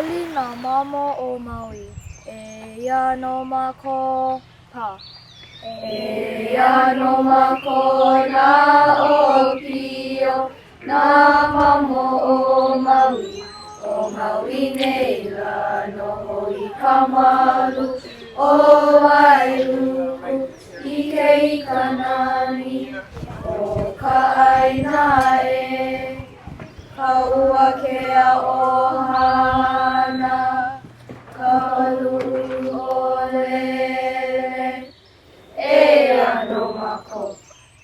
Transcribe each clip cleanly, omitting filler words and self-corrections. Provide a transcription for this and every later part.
Holi nā mamo o Maui, e ia no mako pa. E ia no mako nā opio, nā mamo o Maui. O Maui nei la no hoi ka malu, o wailuku, ike I ka nani, o ka aina e. Ka ua kea ohana, ka palu o lele. E ano mako,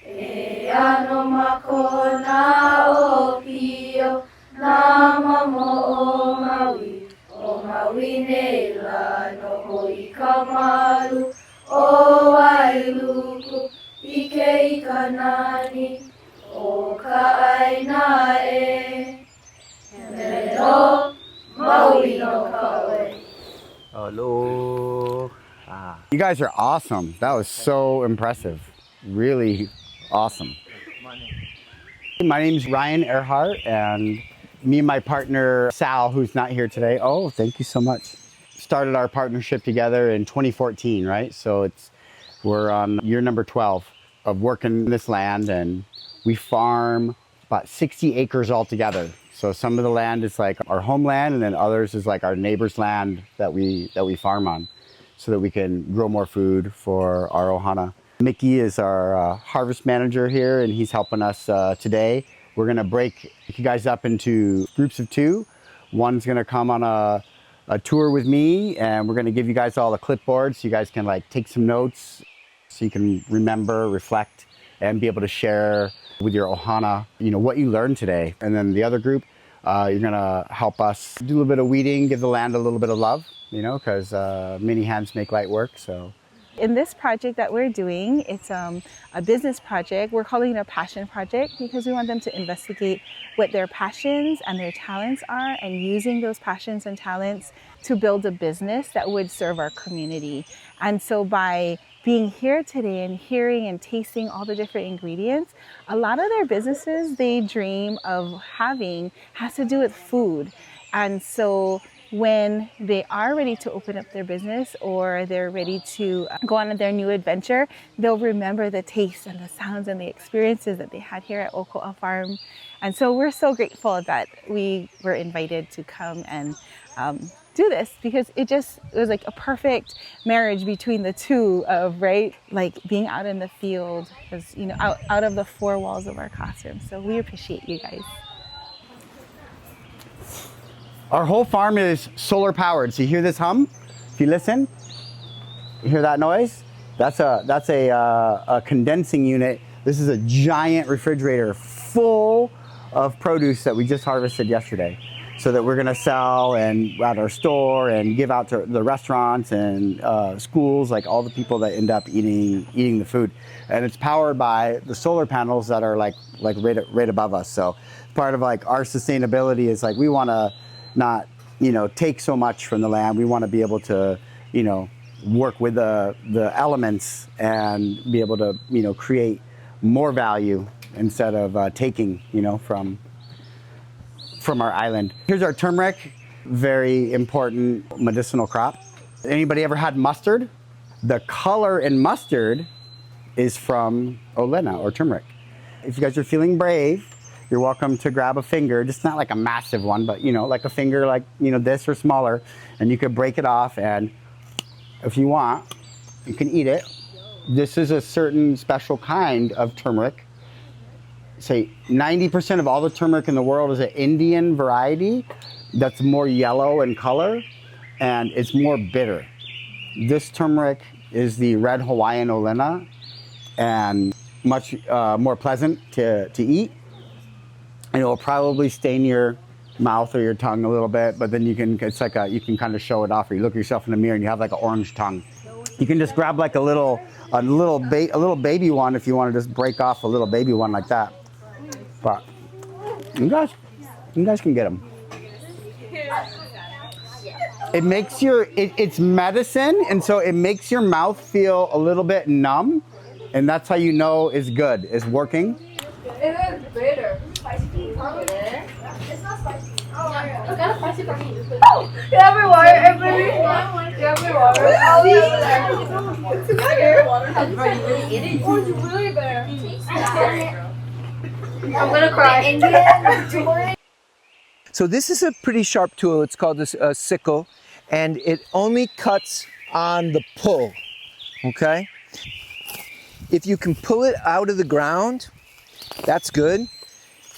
e ano mako nā opio, nā mamo o Maui. O Maui nei la noho I ka malu, o wailuku, ike I ka nani, o ka aina e. Hello, Maui no kaʻoe. Aloha. You guys are awesome. That was so impressive. Really awesome. My name's Ryan Airheart, and me and my partner Sal, who's not here today. Oh, thank you so much. Started our partnership together in 2014, right? So we're on year number 12 of working this land, and we farm about 60 acres altogether. So some of the land is like our homeland, and then others is like our neighbor's land that we farm on, so that we can grow more food for our ohana. Mickey is our harvest manager here, and he's helping us today. We're gonna break you guys up into groups of two. One's gonna come on a tour with me, and we're gonna give you guys all a clipboard so you guys can like take some notes, so you can remember, reflect, and be able to share with your ohana, you know, what you learned today. And then the other group, you're gonna help us do a little bit of weeding, give the land a little bit of love, you know, because many hands make light work. So. In this project that we're doing, it's a business project. We're calling it a passion project because we want them to investigate what their passions and their talents are, and using those passions and talents to build a business that would serve our community. And so by being here today and hearing and tasting all the different ingredients, a lot of their businesses they dream of having has to do with food. And so when they are ready to open up their business, or they're ready to go on their new adventure, they'll remember the taste and the sounds and the experiences that they had here at Okoa Farm. And so we're so grateful that we were invited to come and do this, because it was like a perfect marriage between the two of, right, like being out in the field, because, you know, out of the four walls of our classroom. So we appreciate you guys. Our whole farm is solar powered. So you hear this hum? If you listen, you hear that noise? That's a condensing unit. This is a giant refrigerator full of produce that we just harvested yesterday, so that we're gonna sell and at our store and give out to the restaurants and schools, like all the people that end up eating the food. And it's powered by the solar panels that are like right above us. So part of like our sustainability is like we wanna not, you know, take so much from the land. We want to be able to, you know, work with the elements and be able to, you know, create more value instead of taking, you know, from our island. Here's our turmeric, very important medicinal crop. Anybody ever had mustard? The color in mustard is from olena or turmeric. If you guys are feeling brave, you're welcome to grab a finger, just not like a massive one, but, you know, like a finger like, you know, this or smaller, and you could break it off, and if you want, you can eat it. This is a certain special kind of turmeric. Say 90% of all the turmeric in the world is an Indian variety that's more yellow in color, and it's more bitter. This turmeric is the red Hawaiian olena, and much more pleasant to eat. And it will probably stain your mouth or your tongue a little bit, but then it's like you can kind of show it off, or you look at yourself in the mirror and you have like an orange tongue. You can just grab like a little baby one if you want to just break off a little baby one like that. But you guys can get them. It makes it's medicine, and so it makes your mouth feel a little bit numb, and that's how you know it's good, it's working. It is bitter. It's not spicy. Oh, yeah. Look, got a spicy for me. Oh, you have your water, everybody? You have your water? Oh, yeah. It's better. Oh, it's really better. I'm gonna cry. So this is a pretty sharp tool. It's called a sickle, and it only cuts on the pull, okay? If you can pull it out of the ground, that's good.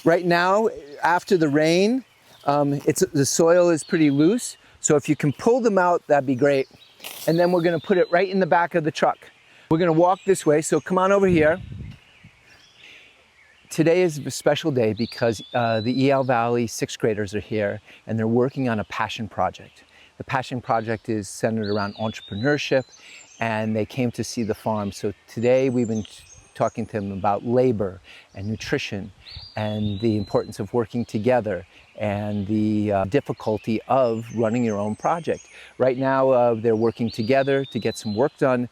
Right now, after the rain, the soil is pretty loose, so if you can pull them out, that'd be great. And then we're gonna put it right in the back of the truck. We're gonna walk this way, so come on over here. Today is a special day because the EL Valley 6th graders are here and they're working on a passion project. The passion project is centered around entrepreneurship, and they came to see the farm. So today we've been talking to them about labor and nutrition and the importance of working together and the difficulty of running your own project. Right now they're working together to get some work done,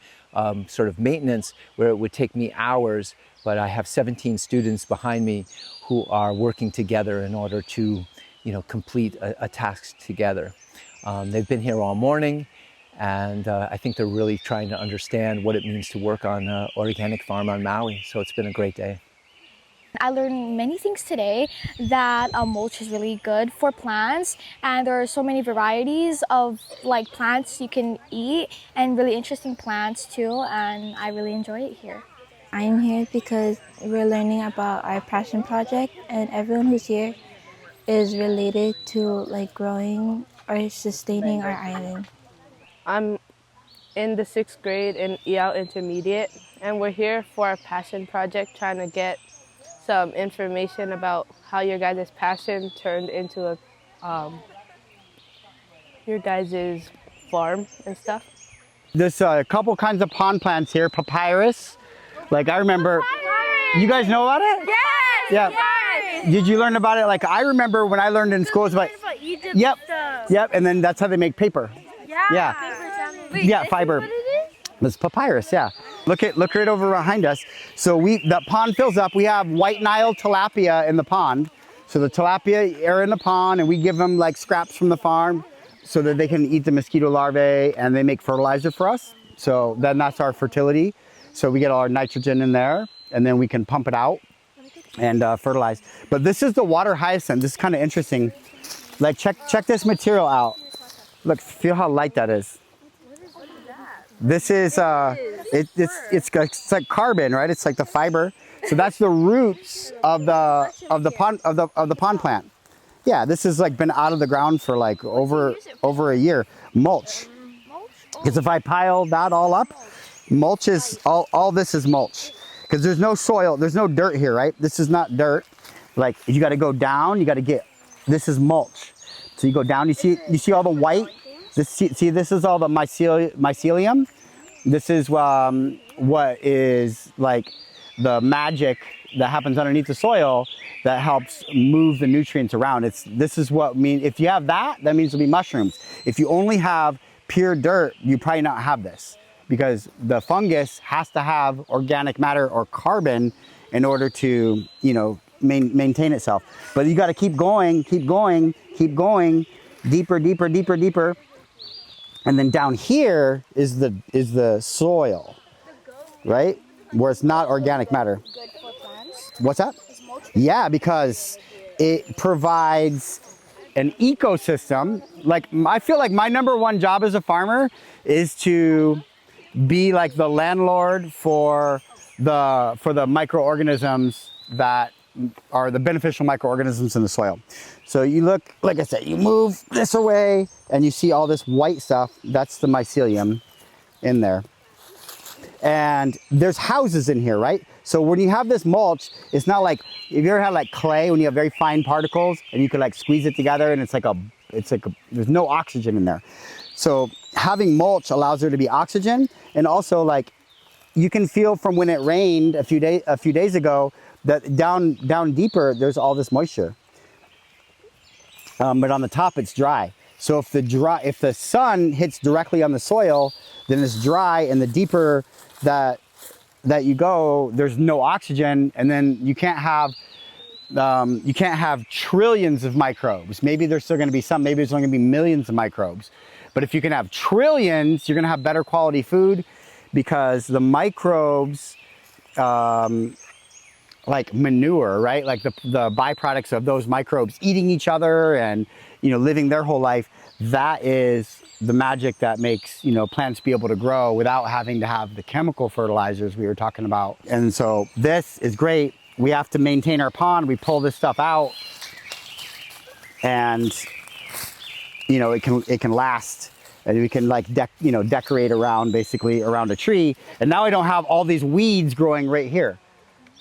sort of maintenance, where it would take me hours, but I have 17 students behind me who are working together in order to, complete a task together. They've been here all morning, and I think they're really trying to understand what it means to work on an organic farm on Maui. So it's been a great day. I learned many things today, that mulch is really good for plants, and there are so many varieties of plants you can eat, and really interesting plants too, and I really enjoy it here. I'm here because we're learning about our passion project, and everyone who's here is related to growing or sustaining our island. I'm in the 6th grade in EL Intermediate, and we're here for our passion project, trying to get some information about how your guys' passion turned into your guys' farm and stuff. There's a couple kinds of pond plants here. Papyrus. I remember, you guys know about it? Yes! Yeah. Yes! Did you learn about it? I remember when I learned in school, it's about Egypt yep, stuff. yep, and then that's how they make paper. Yeah. Wait, Yeah, fiber. What it is? It's papyrus, yeah. Look right over behind us. So the pond fills up. We have white Nile tilapia in the pond. So the tilapia are in the pond, and we give them scraps from the farm so that they can eat the mosquito larvae, and they make fertilizer for us. So then that's our fertility. So we get all our nitrogen in there, and then we can pump it out and fertilize. But this is the water hyacinth. This is kind of interesting. Check this material out. Look, feel how light that is. This is it's like carbon, right? It's like the fiber. So that's the roots of the pond plant. Yeah, this has been out of the ground for over a year. Mulch. Because if I pile that all up, mulch is all this is mulch. Because there's no soil, there's no dirt here, right? This is not dirt. You got to go down. You got to get. This is mulch. So you go down. You see all the white. This is all the mycelium. This is what is the magic that happens underneath the soil that helps move the nutrients around. This is what if you have that means there'll be mushrooms. If you only have pure dirt, you probably not have this, because the fungus has to have organic matter or carbon in order to maintain itself. But you got to keep going, deeper, deeper, deeper, deeper. And then down here is the soil, right? Where it's not organic matter. Good for plants. What's that? Yeah, because it provides an ecosystem. I feel like my number one job as a farmer is to be the landlord for the microorganisms that are the beneficial microorganisms in the soil. So you look, like I said, you move this away and you see all this white stuff. That's the mycelium in there. And there's houses in here, right? So when you have this mulch, it's not if you ever had clay, when you have very fine particles and you can squeeze it together, and there's no oxygen in there. So having mulch allows there to be oxygen, and also you can feel from when it rained a few days ago that down deeper there's all this moisture. But on the top it's dry. So if the sun hits directly on the soil, then it's dry, and the deeper that you go, there's no oxygen, and then you can't have You can't have trillions of microbes. Maybe there's still going to be some, maybe there's only going to be millions of microbes. But if you can have trillions, you're going to have better quality food, because the microbes, like manure, right? Like the byproducts of those microbes eating each other and, living their whole life, that is the magic that makes, plants be able to grow without having to have the chemical fertilizers we were talking about. And so this is great. We have to maintain our pond. We pull this stuff out and, it can last. And we can decorate around, basically around a tree. And now I don't have all these weeds growing right here,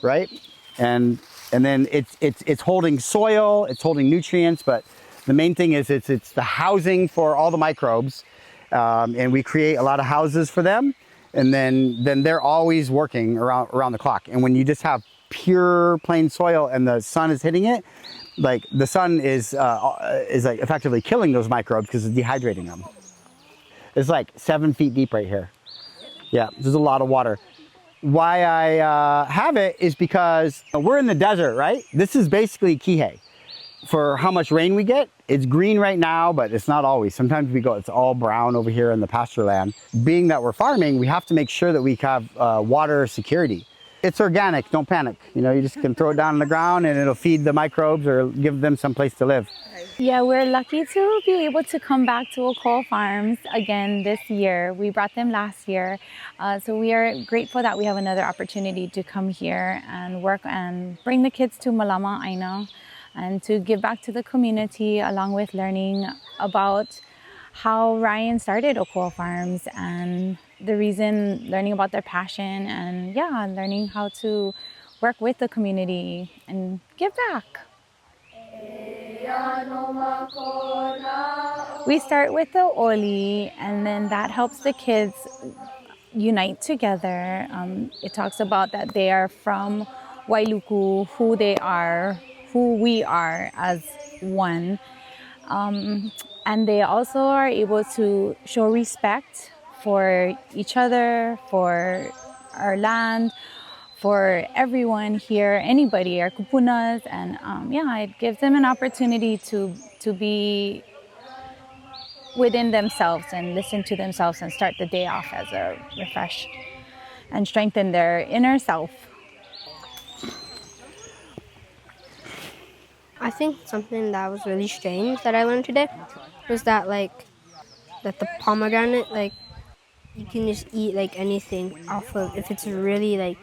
right? And then it's holding soil, it's holding nutrients, but the main thing is it's the housing for all the microbes. And we create a lot of houses for them. And then they're always working around the clock. And when you just have pure plain soil and the sun is hitting it, like the sun is like effectively killing those microbes because it's dehydrating them. It's like 7 feet deep right here. Yeah, there's a lot of water. Why I have it is because we're in the desert, right? This is basically Kihei. For how much rain we get, it's green right now, but it's not always. Sometimes it's all brown over here in the pasture land. Being that we're farming, we have to make sure that we have water security. It's organic, don't panic. You just can throw it down on the ground and it'll feed the microbes or give them some place to live. Yeah, we're lucky to be able to come back to Okoa Farms again this year. We brought them last year. So we are grateful that we have another opportunity to come here and work and bring the kids to Malama Aina and to give back to the community, along with learning about how Ryan started Okoa Farms and the reason, learning about their passion, and learning how to work with the community and give back. We start with the oli, and then that helps the kids unite together. It talks about that they are from Wailuku, who they are, who we are as one. And they also are able to show respect for each other, for our land, for everyone here, anybody, our kupunas, and it gives them an opportunity to be within themselves and listen to themselves and start the day off as a refreshed and strengthen their inner self. I think something that was really strange that I learned today was that that the pomegranate, you can just eat anything off of, if it's really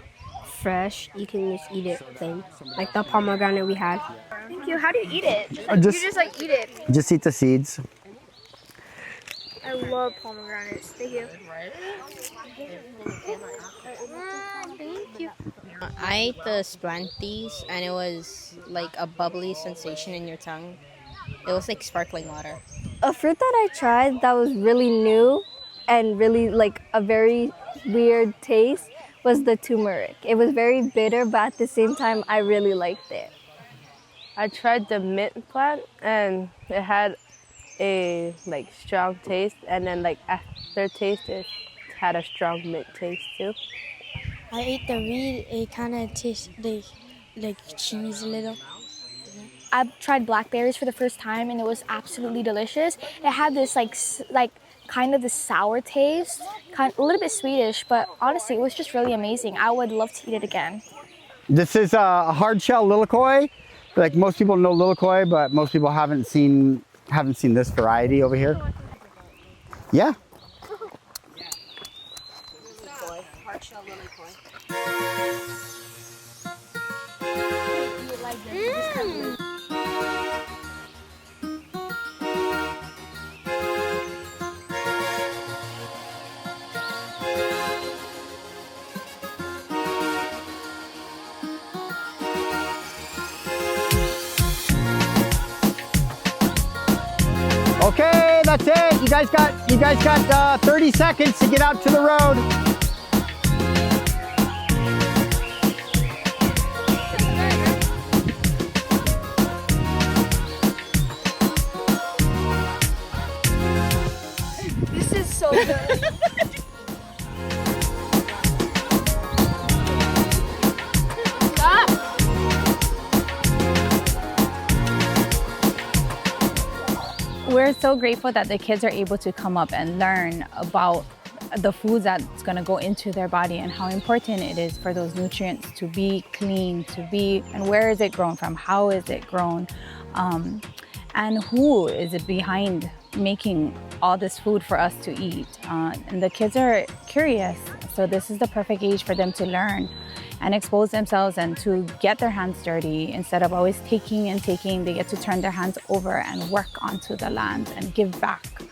fresh, you can just eat it plain. Like the pomegranate we had. Thank you. How do you eat it? You just eat it. Just eat the seeds. I love pomegranates. Thank you. Thank you. I ate the splanties and it was like a bubbly sensation in your tongue. It was like sparkling water. A fruit that I tried that was really new and really a very weird taste was the turmeric. It was very bitter, but at the same time, I really liked it. I tried the mint plant and it had a strong taste, and then after taste it had a strong mint taste too. I ate the reed. It kind of tastes like cheese a little. I tried blackberries for the first time and it was absolutely delicious. It had this kind of the sour taste, a little bit sweetish, but honestly it was just really amazing. I would love to eat it again. This is a hard shell lilikoi. Most people know lilikoi, but most people haven't seen this variety over here. Yeah. Hard shell lilikoi. Okay, that's it. You guys got 30 seconds to get out to the road. This is so good. We're so grateful that the kids are able to come up and learn about the foods that's going to go into their body and how important it is for those nutrients to be clean, and where is it grown from, how is it grown, and who is it behind making all this food for us to eat. And the kids are curious, so this is the perfect age for them to learn and expose themselves and to get their hands dirty. Instead of always taking and taking, they get to turn their hands over and work onto the land and give back.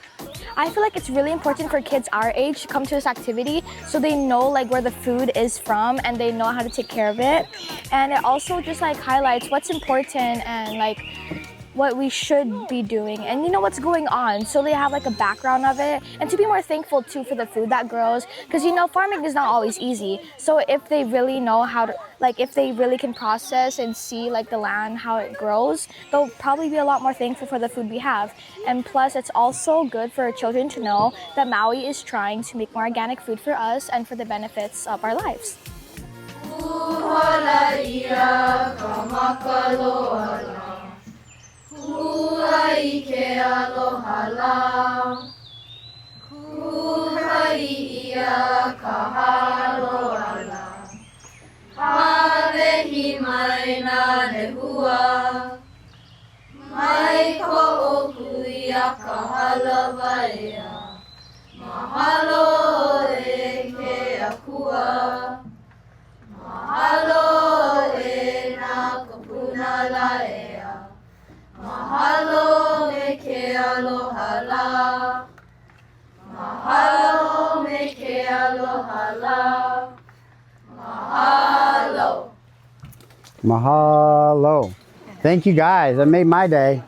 I feel like it's really important for kids our age to come to this activity so they know like where the food is from and they know how to take care of it. And it also just like highlights what's important and like what we should be doing and you know what's going on, so they have like a background of it, and to be more thankful too for the food that grows, because you know farming is not always easy. So if they really know how to, like if they really can process and see like the land, how it grows, they'll probably be a lot more thankful for the food we have. And plus it's also good for children to know that Maui is trying to make more organic food for us and for the benefits of our lives. Kuhai ke aloha la, kuhai ia ka haloa la, hawehi mai nā lehua, mai ko kuia ka halawa ea, mahalo e ke akua, mahalo e nā kopuna la ea. Mahalo me ke aloha la, mahalo me ke aloha la, mahalo. Mahalo. Thank you guys. That made my day.